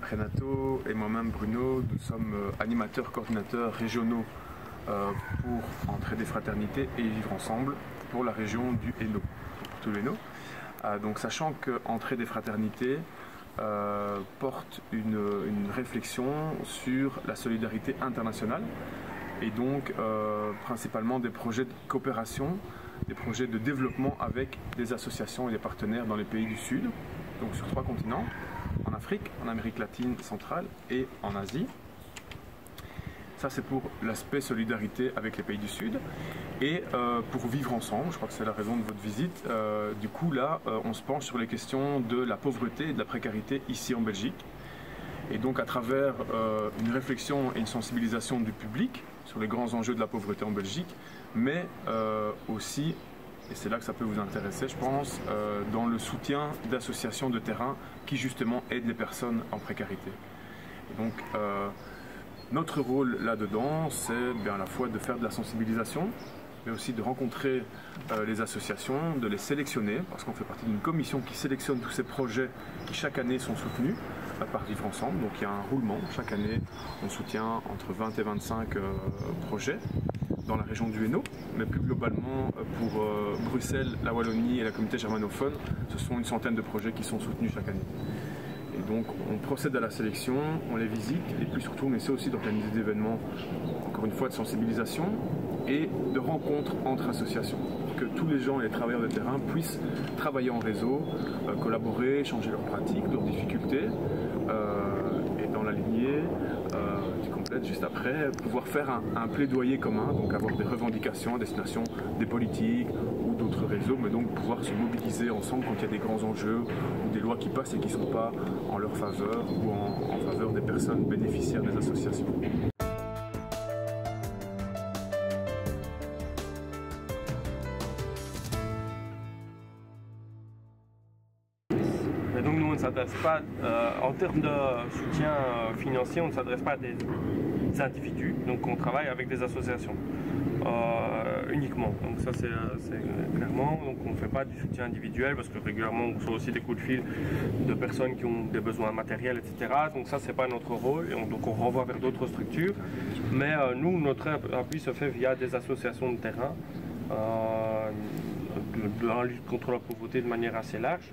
Renato et moi-même Bruno, nous sommes animateurs, coordinateurs régionaux pour Entraide et Fraternité et Vivre Ensemble pour la région du Hainaut, pour tout le Hainaut. Donc sachant que Entraide et Fraternité porte une réflexion sur la solidarité internationale et donc principalement des projets de coopération, des projets de développement avec des associations et des partenaires dans les pays du Sud, donc sur 3 continents, en Afrique, en Amérique latine centrale et en Asie. Ça c'est pour l'aspect solidarité avec les pays du Sud. Et pour vivre ensemble, je crois que c'est la raison de votre visite, du coup là on se penche sur les questions de la pauvreté et de la précarité ici en Belgique. Et donc à travers une réflexion et une sensibilisation du public sur les grands enjeux de la pauvreté en Belgique, mais aussi, et c'est là que ça peut vous intéresser je pense, dans le soutien d'associations de terrain qui justement aident les personnes en précarité. Et donc notre rôle là-dedans, c'est bien à la fois de faire de la sensibilisation, mais aussi de rencontrer les associations, de les sélectionner, parce qu'on fait partie d'une commission qui sélectionne tous ces projets qui chaque année sont soutenus par Vivre Ensemble. Donc il y a un roulement, chaque année on soutient entre 20 et 25 projets dans la région du Hainaut, mais plus globalement pour Bruxelles, la Wallonie et la communauté germanophone, ce sont une centaine de projets qui sont soutenus chaque année. Et donc on procède à la sélection, on les visite et puis surtout on essaie aussi d'organiser des événements, encore une fois de sensibilisation et de rencontres entre associations, pour que tous les gens et les travailleurs de terrain puissent travailler en réseau, collaborer, échanger leurs pratiques, leurs difficultés et dans la lignée du complète juste après, pouvoir faire un plaidoyer commun, donc avoir des revendications à destination des politiques ou d'autres réseaux, mais donc pouvoir se mobiliser ensemble quand il y a des grands enjeux ou des lois qui passent et qui ne sont pas en leur faveur ou en faveur des personnes bénéficiaires des associations. Et donc nous on ne s'adresse pas, en termes de soutien financier, on ne s'adresse pas à des individus, donc on travaille avec des associations uniquement. Donc ça c'est clairement, donc on ne fait pas du soutien individuel parce que régulièrement on reçoit aussi des coups de fil de personnes qui ont des besoins matériels, etc. Donc ça c'est pas notre rôle, et donc on renvoie vers d'autres structures. Mais nous, notre appui se fait via des associations de terrain, de la lutte contre la pauvreté de manière assez large.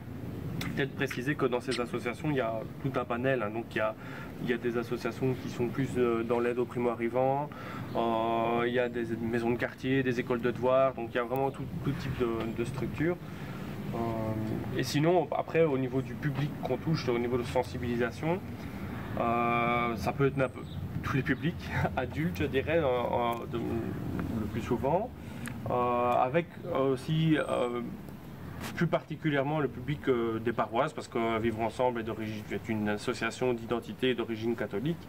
Peut-être préciser que dans ces associations, il y a tout un panel. Donc il y a des associations qui sont plus dans l'aide aux primo-arrivants, il y a des maisons de quartier, des écoles de devoirs, donc il y a vraiment tout type de structures. Et sinon, après, au niveau du public qu'on touche, au niveau de sensibilisation, ça peut être un peu tous les publics, adultes, je dirais, le plus souvent, avec aussi plus particulièrement le public des paroisses, parce que Vivre Ensemble est une association d'identité d'origine catholique,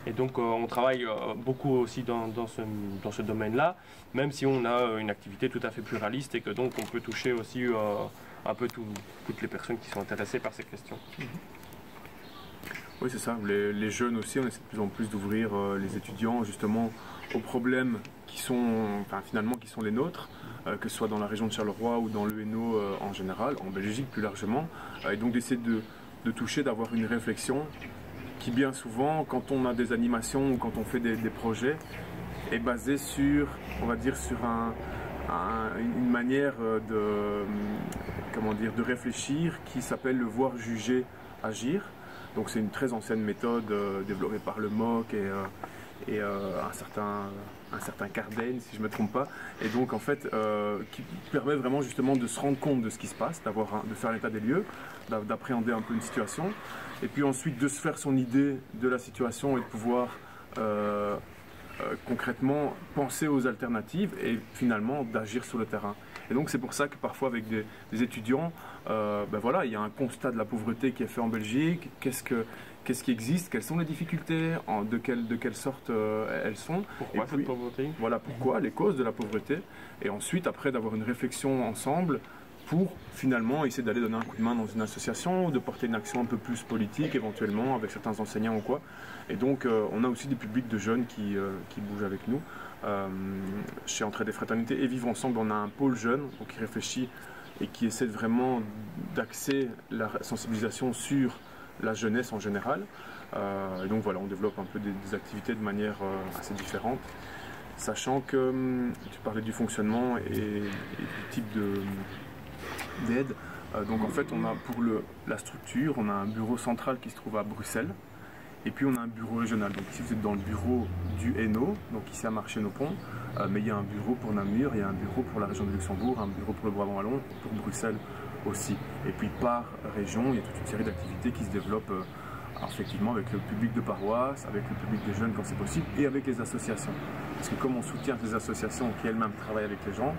et donc on travaille beaucoup aussi dans ce domaine-là, même si on a une activité tout à fait pluraliste et que donc on peut toucher aussi un peu toutes les personnes qui sont intéressées par ces questions. Oui, c'est ça. Les jeunes aussi, on essaie de plus en plus d'ouvrir les étudiants justement aux problèmes qui sont, finalement, qui sont les nôtres, que ce soit dans la région de Charleroi ou dans le Hainaut en général, en Belgique plus largement, et donc d'essayer de toucher, d'avoir une réflexion qui bien souvent, quand on a des animations ou quand on fait des projets, est basée sur, on va dire, sur une manière de réfléchir qui s'appelle le voir, juger, agir. Donc c'est une très ancienne méthode développée par le MOC et un certain Carden, si je ne me trompe pas, et donc en fait qui permet vraiment justement de se rendre compte de ce qui se passe, de faire l'état des lieux, d'appréhender un peu une situation, et puis ensuite de se faire son idée de la situation et de pouvoir concrètement penser aux alternatives et finalement d'agir sur le terrain. Et donc c'est pour ça que parfois avec des étudiants, voilà, il y a un constat de la pauvreté qui est fait en Belgique, qu'est-ce qui existe, quelles sont les difficultés, de quelle sorte elles sont. Pourquoi cette pauvreté ? Voilà, pourquoi, les causes de la pauvreté. Et ensuite, après, d'avoir une réflexion ensemble pour finalement essayer d'aller donner un coup de main dans une association ou de porter une action un peu plus politique éventuellement avec certains enseignants ou quoi. Et donc on a aussi des publics de jeunes qui bougent avec nous. Chez Entraide et Fraternité et Vivre Ensemble, on a un pôle jeune donc, qui réfléchit et qui essaie vraiment d'axer la sensibilisation sur la jeunesse en général. Et donc voilà, on développe un peu des activités de manière assez différente, sachant que tu parlais du fonctionnement et du type d'aide. Donc en fait, on a pour la structure, on a un bureau central qui se trouve à Bruxelles, et puis on a un bureau régional. Donc ici vous êtes dans le bureau du Hainaut, donc ici à Marché-nos-Ponts, mais il y a un bureau pour Namur, il y a un bureau pour la région de Luxembourg, un bureau pour le Brabant wallon, pour Bruxelles aussi. Et puis par région, il y a toute une série d'activités qui se développent effectivement avec le public de paroisse, avec le public des jeunes quand c'est possible, et avec les associations. Parce que comme on soutient ces associations qui elles-mêmes travaillent avec les gens,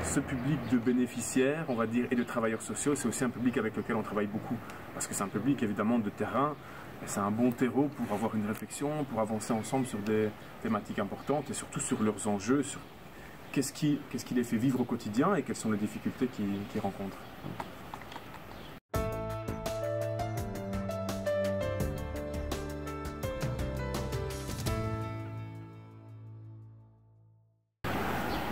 ce public de bénéficiaires, on va dire, et de travailleurs sociaux, c'est aussi un public avec lequel on travaille beaucoup. Parce que c'est un public évidemment de terrain, et c'est un bon terreau pour avoir une réflexion, pour avancer ensemble sur des thématiques importantes et surtout sur leurs enjeux, sur qu'est-ce qui les fait vivre au quotidien et quelles sont les difficultés qu'ils rencontrent.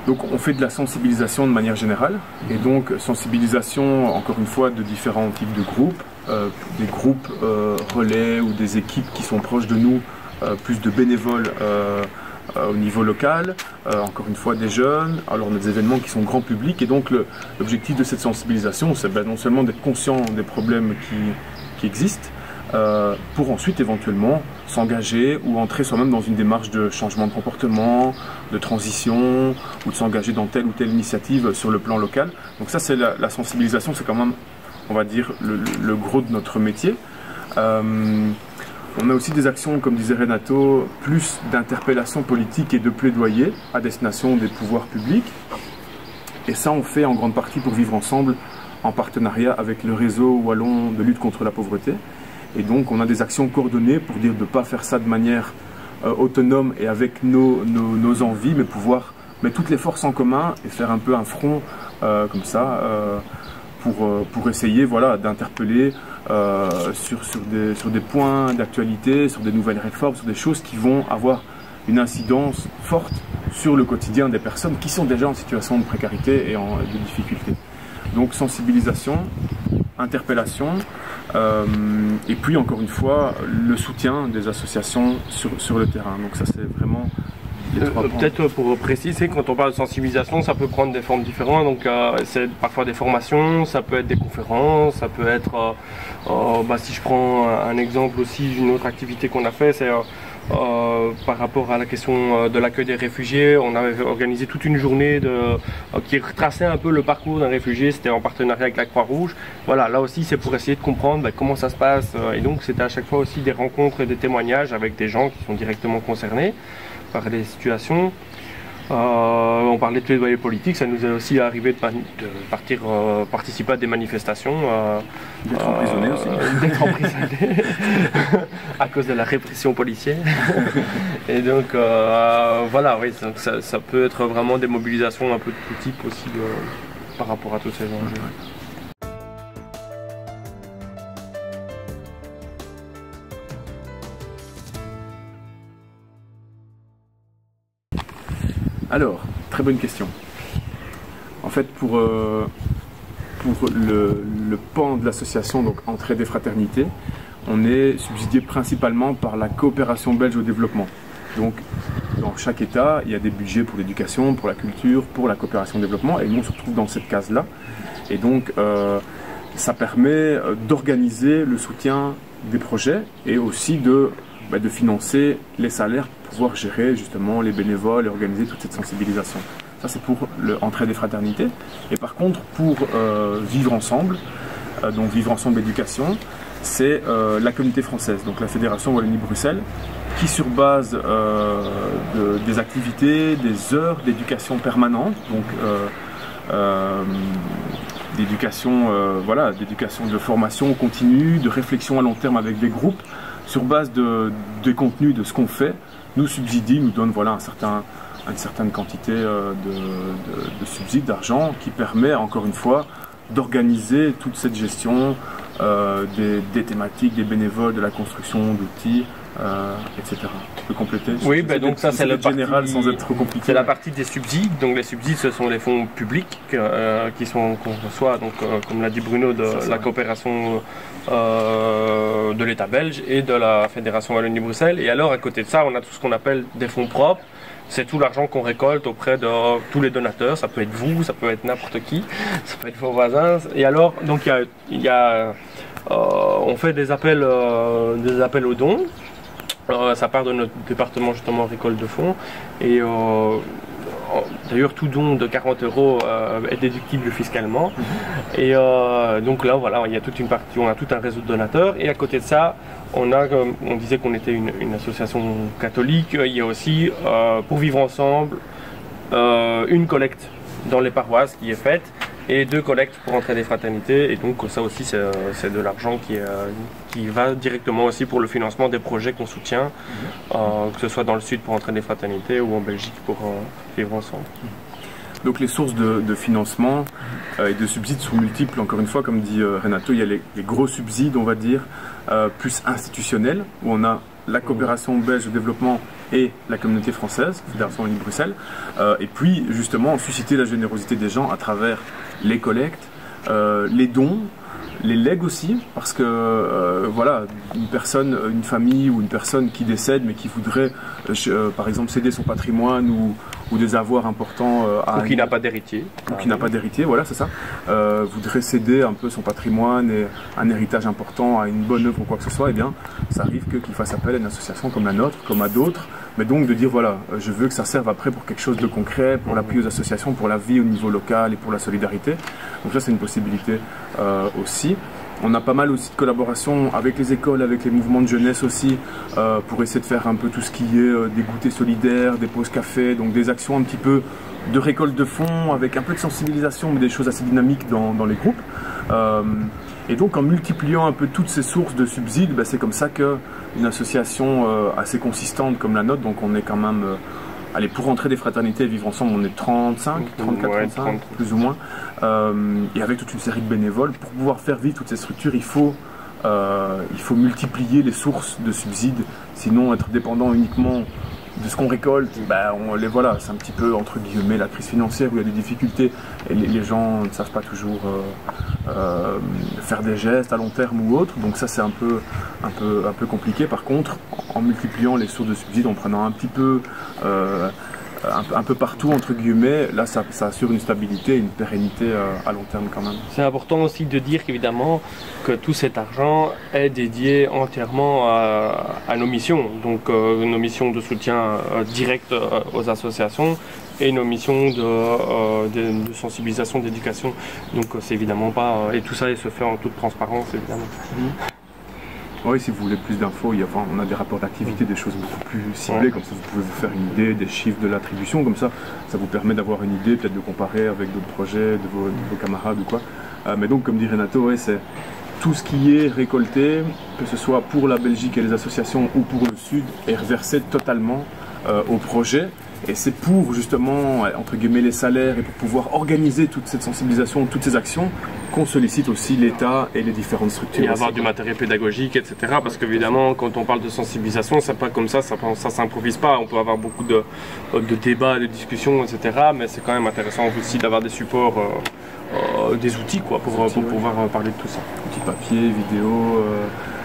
Donc on fait de la sensibilisation de manière générale, et donc sensibilisation encore une fois de différents types de groupes, des groupes relais ou des équipes qui sont proches de nous, plus de bénévoles au niveau local, encore une fois des jeunes, alors des événements qui sont grand public, et donc l'objectif de cette sensibilisation c'est non seulement d'être conscient des problèmes qui existent, pour ensuite éventuellement s'engager ou entrer soi-même dans une démarche de changement de comportement, de transition, ou de s'engager dans telle ou telle initiative sur le plan local. Donc ça c'est la sensibilisation, c'est quand même, on va dire, le gros de notre métier. On a aussi des actions, comme disait Renato, plus d'interpellation politique et de plaidoyer à destination des pouvoirs publics. Et ça on fait en grande partie pour Vivre Ensemble, en partenariat avec le réseau wallon de lutte contre la pauvreté. Et donc on a des actions coordonnées pour dire de ne pas faire ça de manière autonome et avec nos envies, mais pouvoir mettre toutes les forces en commun et faire un peu un front comme ça pour essayer voilà, d'interpeller sur des points d'actualité, sur des nouvelles réformes, sur des choses qui vont avoir une incidence forte sur le quotidien des personnes qui sont déjà en situation de précarité et de difficulté. Donc sensibilisation, interpellation, et puis encore une fois le soutien des associations sur le terrain. Donc ça c'est vraiment les trois points. Peut-être pour préciser, quand on parle de sensibilisation, ça peut prendre des formes différentes. Donc c'est parfois des formations, ça peut être des conférences, ça peut être, si je prends un exemple aussi d'une autre activité qu'on a fait, c'est par rapport à la question de l'accueil des réfugiés. On avait organisé toute une journée qui retraçait un peu le parcours d'un réfugié, c'était en partenariat avec la Croix-Rouge. Voilà, là aussi c'est pour essayer de comprendre comment ça se passe, et donc c'était à chaque fois aussi des rencontres et des témoignages avec des gens qui sont directement concernés par les situations. On parlait de plaidoyer politique, ça nous est aussi arrivé de participer à des manifestations. D'être emprisonné aussi. D'être emprisonné à cause de la répression policière. Et donc voilà, oui, donc ça peut être vraiment des mobilisations un peu de tout type aussi par rapport à tous ces enjeux. Alors, très bonne question. En fait, pour le pan de l'association, donc Entraide et Fraternité, on est subsidié principalement par la coopération belge au développement. Donc, dans chaque État, il y a des budgets pour l'éducation, pour la culture, pour la coopération au développement, et nous on se retrouve dans cette case-là. Et donc, ça permet d'organiser le soutien des projets et aussi de financer les salaires pour pouvoir gérer justement les bénévoles et organiser toute cette sensibilisation. Ça c'est pour Entraide et Fraternité. Et par contre pour Vivre Ensemble, donc Vivre Ensemble Éducation, c'est la communauté française, donc la Fédération Wallonie-Bruxelles, qui sur base des activités, des heures d'éducation permanente, donc d'éducation de formation continue, de réflexion à long terme avec des groupes, sur base des contenus de ce qu'on fait, nous subsidie, nous donne voilà, une certaine quantité de subsides, d'argent, qui permet encore une fois d'organiser toute cette gestion des thématiques, des bénévoles, de la construction d'outils, etc. Tu peux compléter? Oui, ben donc ça c'est le général sans être trop compliqué. C'est la partie des subsides. Donc les subsides, ce sont les fonds publics qu'on reçoit, donc comme l'a dit Bruno, de la coopération de l'État belge et de la Fédération Wallonie-Bruxelles. Et alors à côté de ça, on a tout ce qu'on appelle des fonds propres. C'est tout l'argent qu'on récolte auprès de tous les donateurs. Ça peut être vous, ça peut être n'importe qui, ça peut être vos voisins. Et alors, donc on fait des appels aux dons. Ça part de notre département justement récolte de fonds. Et d'ailleurs, tout don de 40 € est déductible fiscalement. Et donc là, voilà, il y a toute une partie, on a tout un réseau de donateurs. Et à côté de ça, on disait qu'on était une association catholique. Il y a aussi, pour vivre ensemble, une collecte dans les paroisses qui est faite et 2 collectes pour entrer des fraternités. Et donc ça aussi, c'est de l'argent qui va directement aussi pour le financement des projets qu'on soutient, que ce soit dans le sud pour entrer des fraternités ou en Belgique pour vivre ensemble. Donc les sources de financement et de subsides sont multiples. Encore une fois, comme dit Renato, il y a les gros subsides, on va dire, plus institutionnels, où on a la coopération belge de développement et la communauté française, Fédération Wallonie-Bruxelles, et puis justement susciter la générosité des gens à travers les collectes, les dons, les legs aussi, parce que voilà, une famille ou une personne qui décède mais qui voudrait par exemple céder son patrimoine ou des avoirs importants ou qui n'a pas d'héritier. Ou qui n'a pas d'héritier, voilà, c'est ça. Voudrait céder un peu son patrimoine et un héritage important à une bonne œuvre ou quoi que ce soit, et bien ça arrive qu'il fasse appel à une association comme la nôtre, comme à d'autres, mais donc de dire voilà, je veux que ça serve après pour quelque chose de concret, pour l'appui aux associations, pour la vie au niveau local et pour la solidarité. Donc ça c'est une possibilité aussi. On a pas mal aussi de collaborations avec les écoles, avec les mouvements de jeunesse aussi, pour essayer de faire un peu tout ce qui est des goûters solidaires, des pauses café, donc des actions un petit peu de récolte de fonds, avec un peu de sensibilisation, mais des choses assez dynamiques dans les groupes. Et donc en multipliant un peu toutes ces sources de subsides, c'est comme ça qu'une association assez consistante comme la nôtre, donc on est quand même... allez, pour rentrer des fraternités et vivre ensemble, on est 35, 34, ouais, 35, 30. Plus ou moins. Et avec toute une série de bénévoles, pour pouvoir faire vivre toutes ces structures, il faut multiplier les sources de subsides. Sinon, être dépendant uniquement de ce qu'on récolte, voilà, c'est un petit peu, entre guillemets, la crise financière où il y a des difficultés et les gens ne savent pas toujours faire des gestes à long terme ou autre. Donc ça, c'est un peu compliqué. Par contre, en multipliant les sources de subsides, en prenant un petit peu un peu partout, entre guillemets, là ça assure une stabilité, une pérennité à long terme quand même. C'est important aussi de dire qu'évidemment que tout cet argent est dédié entièrement à nos missions, donc nos missions de soutien direct aux associations et nos missions de sensibilisation, d'éducation. Donc c'est évidemment pas... et tout ça se fait en toute transparence évidemment. Oui, si vous voulez plus d'infos, on a des rapports d'activité, des choses beaucoup plus ciblées, comme ça vous pouvez vous faire une idée des chiffres de l'attribution, comme ça vous permet d'avoir une idée, peut-être de comparer avec d'autres projets, de vos camarades ou quoi. Mais donc, comme dit Renato, ouais, c'est tout ce qui est récolté, que ce soit pour la Belgique et les associations ou pour le Sud, est reversé totalement au projet. Et c'est pour justement, entre guillemets, les salaires et pour pouvoir organiser toute cette sensibilisation, toutes ces actions, qu'on sollicite aussi l'État et les différentes structures. Et avoir du matériel pédagogique, etc. Parce qu'évidemment, quand on parle de sensibilisation, c'est pas comme ça s'improvise pas. On peut avoir beaucoup de débats, de discussions, etc. Mais c'est quand même intéressant aussi d'avoir des supports, des outils pour pouvoir parler de tout ça. Outils papier, vidéo,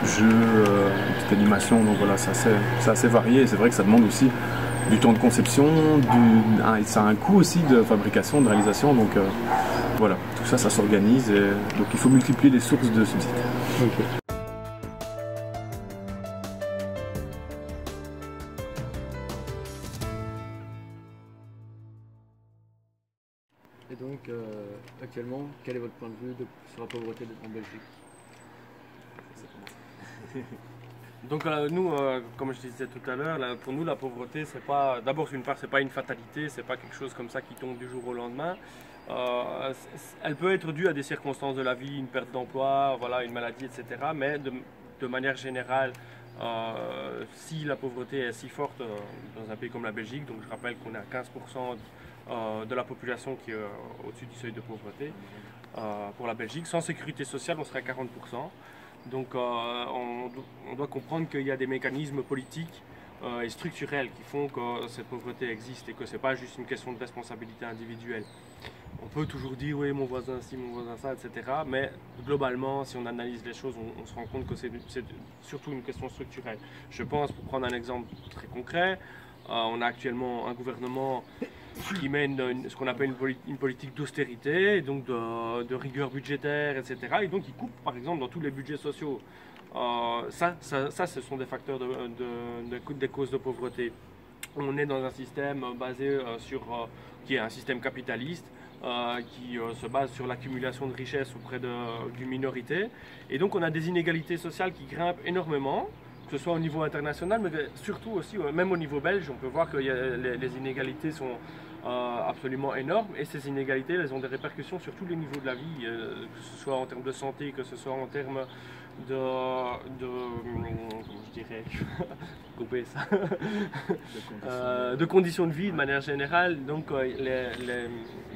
jeux, petite animation, donc voilà, c'est assez varié. Et c'est vrai que ça demande aussi du temps de conception, ça a un coût aussi de fabrication, de réalisation, donc voilà, tout ça s'organise, et donc il faut multiplier les sources de subsides. Okay. Et donc, actuellement, quel est votre point de vue sur la pauvreté en Belgique? Donc nous, comme je disais tout à l'heure, pour nous la pauvreté, c'est pas, d'abord d'une part, c'est pas une fatalité, c'est pas quelque chose comme ça qui tombe du jour au lendemain. Elle peut être due à des circonstances de la vie, une perte d'emploi, voilà, une maladie, etc. Mais de manière générale, si la pauvreté est si forte dans un pays comme la Belgique, donc je rappelle qu'on est à 15% de la population qui est au-dessus du seuil de pauvreté pour la Belgique. Sans sécurité sociale, on serait à 40%. Donc on doit comprendre qu'il y a des mécanismes politiques et structurels qui font que cette pauvreté existe et que ce n'est pas juste une question de responsabilité individuelle. On peut toujours dire oui, mon voisin ci, mon voisin ça, etc. Mais globalement, si on analyse les choses, on se rend compte que c'est surtout une question structurelle. Je pense, pour prendre un exemple très concret, on a actuellement un gouvernement qui mène ce qu'on appelle une politique d'austérité, donc de rigueur budgétaire, etc. Et donc il coupe, par exemple, dans tous les budgets sociaux. Ça, ce sont des facteurs des causes de pauvreté. On est dans un système basé qui est un système capitaliste, qui se base sur l'accumulation de richesses auprès d'une minorité. Et donc on a des inégalités sociales qui grimpent énormément, que ce soit au niveau international, mais surtout aussi, même au niveau belge, on peut voir que les inégalités sont absolument énormes. Et ces inégalités, elles ont des répercussions sur tous les niveaux de la vie, que ce soit en termes de santé, que ce soit en termes comment je dirais, couper ça, de conditions de vie de manière générale. Donc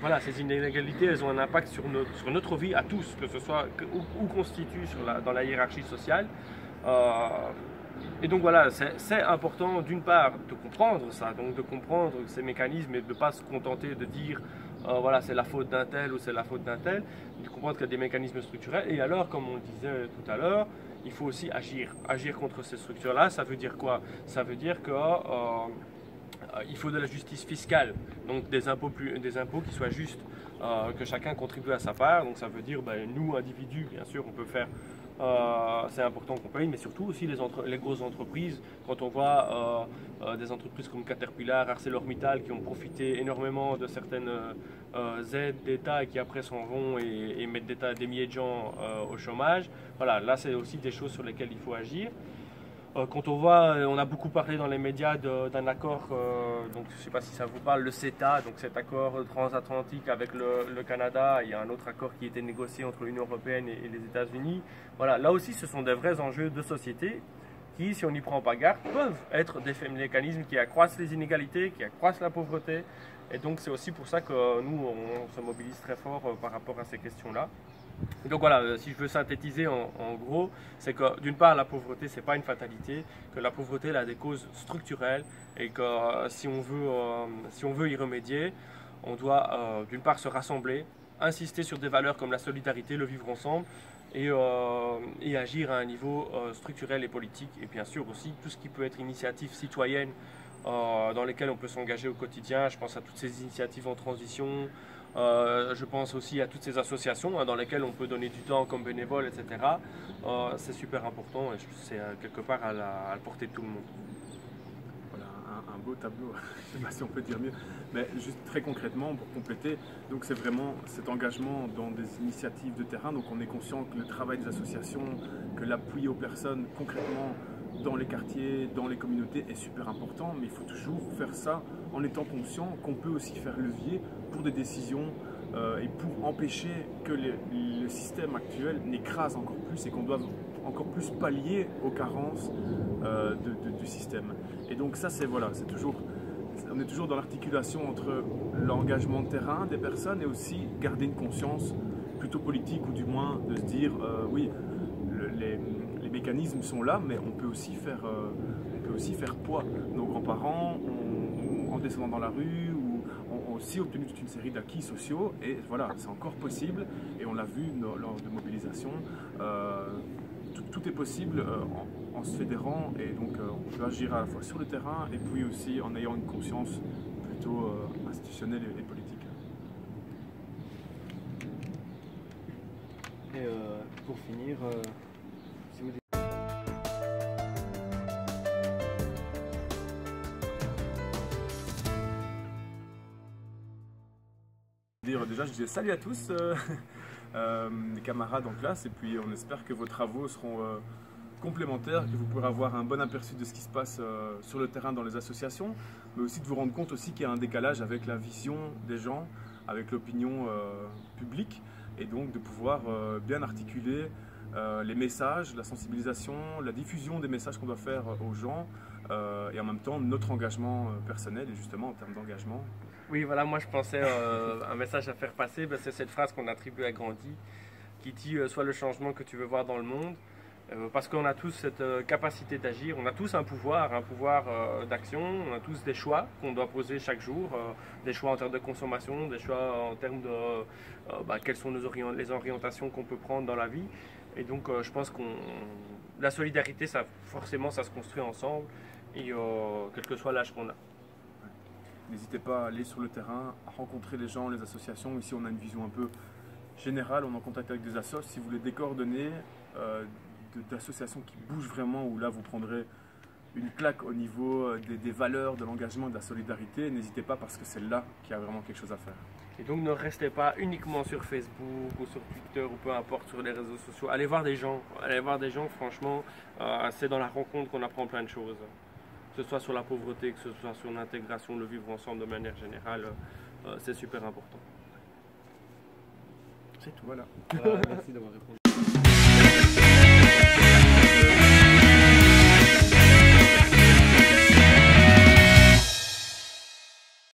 voilà, ces inégalités, elles ont un impact sur notre vie à tous, que ce soit où constitue dans la hiérarchie sociale. Et donc voilà, c'est important d'une part de comprendre ça, donc de comprendre ces mécanismes et de ne pas se contenter de dire voilà, c'est la faute d'un tel ou c'est la faute d'un tel, de comprendre qu'il y a des mécanismes structurels. Et alors, comme on le disait tout à l'heure, il faut aussi agir contre ces structures-là. Ça veut dire quoi? Ça veut dire que il faut de la justice fiscale, donc des impôts qui soient justes, que chacun contribue à sa part. Donc ça veut dire, nous, individus, bien sûr, on peut faire, c'est important qu'on paye, mais surtout aussi les grosses entreprises. Quand on voit des entreprises comme Caterpillar, ArcelorMittal, qui ont profité énormément de certaines aides d'État et qui après s'en vont et mettent des milliers de gens au chômage, voilà, là c'est aussi des choses sur lesquelles il faut agir. Quand on voit, on a beaucoup parlé dans les médias d'un accord, donc je ne sais pas si ça vous parle, le CETA, donc cet accord transatlantique avec le Canada. Il y a un autre accord qui a été négocié entre l'Union européenne et les États-Unis. Voilà, là aussi ce sont des vrais enjeux de société qui, si on n'y prend pas garde, peuvent être des mécanismes qui accroissent les inégalités, qui accroissent la pauvreté. Et donc c'est aussi pour ça que nous, on se mobilise très fort par rapport à ces questions-là. Donc voilà, si je veux synthétiser en gros, c'est que d'une part la pauvreté c'est pas une fatalité, que la pauvreté elle a des causes structurelles et que si on veut y remédier, on doit d'une part se rassembler, insister sur des valeurs comme la solidarité, le vivre ensemble et agir à un niveau structurel et politique, et bien sûr aussi tout ce qui peut être initiative citoyenne dans lesquelles on peut s'engager au quotidien. Je pense à toutes ces initiatives en transition. Je pense aussi à toutes ces associations dans lesquelles on peut donner du temps comme bénévole, etc. C'est super important et c'est quelque part à la portée de tout le monde. Voilà, un beau tableau, je ne sais pas si on peut dire mieux, mais juste très concrètement pour compléter, donc c'est vraiment cet engagement dans des initiatives de terrain, donc on est conscient que le travail des associations, que l'appui aux personnes concrètement dans les quartiers, dans les communautés est super important, mais il faut toujours faire ça en étant conscient qu'on peut aussi faire levier pour des décisions et pour empêcher que le système actuel n'écrase encore plus et qu'on doive encore plus pallier aux carences du système. Et donc ça, on est toujours dans l'articulation entre l'engagement de terrain des personnes et aussi garder une conscience plutôt politique, ou du moins de se dire oui, les mécanismes sont là, mais on peut aussi faire poids. Nos grands-parents, en descendant dans la rue, ont aussi obtenu toute une série d'acquis sociaux, et voilà, c'est encore possible, et on l'a vu lors de mobilisation. Tout est possible en se fédérant, et donc on peut agir à la fois sur le terrain et puis aussi en ayant une conscience plutôt institutionnelle et politique. Et pour finir, si vous Déjà, je disais salut à tous, les camarades en classe, et puis on espère que vos travaux seront complémentaires, que vous pourrez avoir un bon aperçu de ce qui se passe sur le terrain dans les associations, mais aussi de vous rendre compte aussi qu'il y a un décalage avec la vision des gens, avec l'opinion publique, et donc de pouvoir bien articuler les messages, la sensibilisation, la diffusion des messages qu'on doit faire aux gens et en même temps notre engagement personnel et justement en termes d'engagement. Oui, voilà, moi je pensais un message à faire passer, ben, c'est cette phrase qu'on attribue à Gandhi qui dit sois le changement que tu veux voir dans le monde. Parce qu'on a tous cette capacité d'agir, on a tous un pouvoir d'action, on a tous des choix qu'on doit poser chaque jour, des choix en termes de consommation, des choix en termes de quelles sont les orientations qu'on peut prendre dans la vie. Et donc je pense que la solidarité, forcément, ça se construit ensemble, et quel que soit l'âge qu'on a. N'hésitez pas à aller sur le terrain, à rencontrer les gens, les associations. Ici, on a une vision un peu générale, on est en contact avec des assos. Si vous voulez des coordonnées d'associations qui bougent vraiment, où là, vous prendrez une claque au niveau des valeurs, de l'engagement, de la solidarité, n'hésitez pas parce que c'est là qu'il y a vraiment quelque chose à faire. Et donc ne restez pas uniquement sur Facebook ou sur Twitter ou peu importe sur les réseaux sociaux. Allez voir des gens, franchement, c'est dans la rencontre qu'on apprend plein de choses. Que ce soit sur la pauvreté, que ce soit sur l'intégration, le vivre ensemble de manière générale, c'est super important. C'est tout. Voilà. Voilà, merci d'avoir répondu.